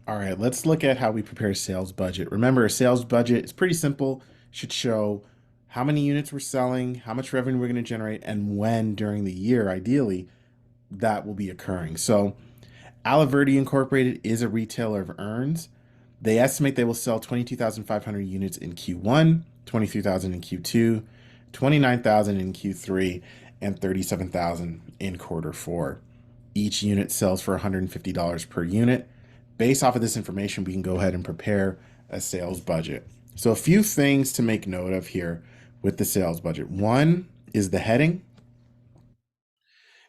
All right, let's look at how we prepare a sales budget. Remember, a sales budget is pretty simple. Should show how many units we're selling, how much revenue we're going to generate, and when during the year, ideally, that will be occurring. So, Aliverdi Incorporated is a retailer of urns. They estimate they will sell 22,500 units in Q1, 23,000 in Q2, 29,000 in Q3, and 37,000 in quarter four. Each unit sells for $150 per unit. Based off of this information, we can go ahead and prepare a sales budget. So, a few things to make note of here with the sales budget. One is the heading,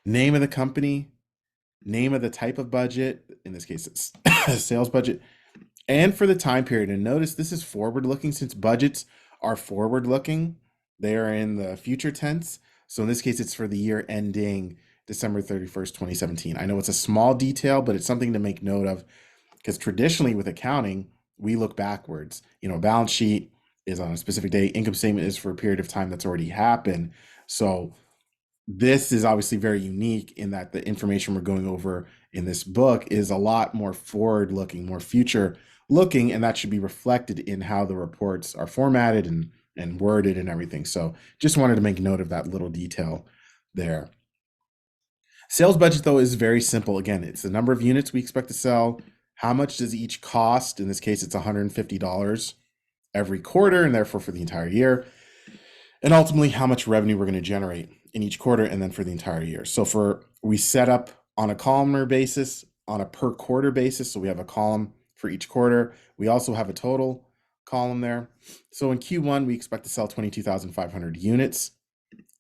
name of the company, name of the type of budget. In this case, it's a sales budget, and for the time period. And notice this is forward looking since budgets are forward looking, they are in the future tense. So, in this case, it's for the year ending December 31st, 2017. I know it's a small detail, but it's something to make note of because traditionally with accounting, we look backwards. A balance sheet is on a specific day, income statement is for a period of time that's already happened. So this is obviously very unique in that the information we're going over in this book is a lot more forward looking, more future looking, and that should be reflected in how the reports are formatted and worded and everything. So just wanted to make note of that little detail there. Sales budget, though, is very simple. Again, it's the number of units we expect to sell. How much does each cost? In this case, it's $150 every quarter, and therefore for the entire year. And ultimately, how much revenue we're going to generate in each quarter and then for the entire year. So we set up on a columnar basis, on a per quarter basis. So we have a column for each quarter. We also have a total column there. So in Q1, we expect to sell 22,500 units.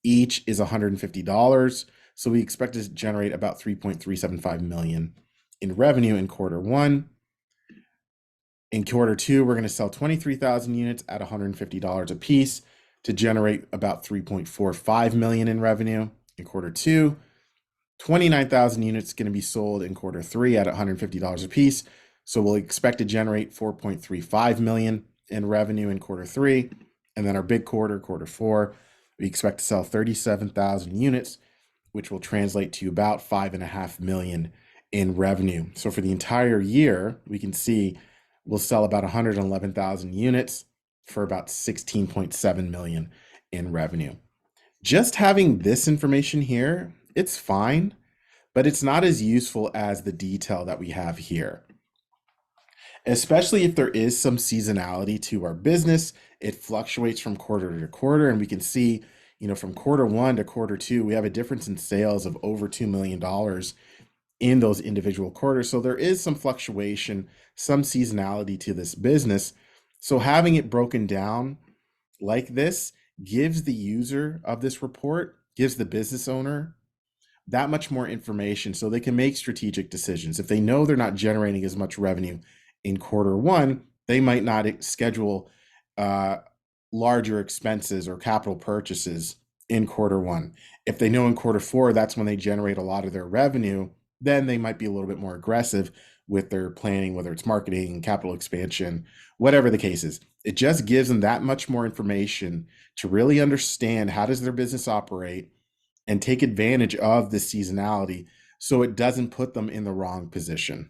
Each is $150. So we expect to generate about 3.375 million in revenue in quarter one. In quarter two, we're going to sell 23,000 units at $150 a piece to generate about 3.45 million in revenue in quarter two. 29,000 units going to be sold in quarter three at $150 a piece. So we'll expect to generate 4.35 million in revenue in quarter three. And then our big quarter, quarter four, we expect to sell 37,000 units, which will translate to about 5.5 million in revenue. So for the entire year, we can see we'll sell about 111,000 units for about 16.7 million in revenue. Just having this information here, it's fine, but it's not as useful as the detail that we have here. Especially if there is some seasonality to our business, it fluctuates from quarter to quarter, and we can see, from quarter one to quarter two, we have a difference in sales of over $2 million in those individual quarters. So there is some fluctuation, some seasonality to this business. So having it broken down like this gives the user of this report, gives the business owner that much more information so they can make strategic decisions. If they know they're not generating as much revenue in quarter one, they might not schedule larger expenses or capital purchases in quarter one. If they know in quarter four, that's when they generate a lot of their revenue, then they might be a little bit more aggressive with their planning, whether it's marketing, capital expansion, whatever the case is. It just gives them that much more information to really understand how does their business operate and take advantage of the seasonality so it doesn't put them in the wrong position.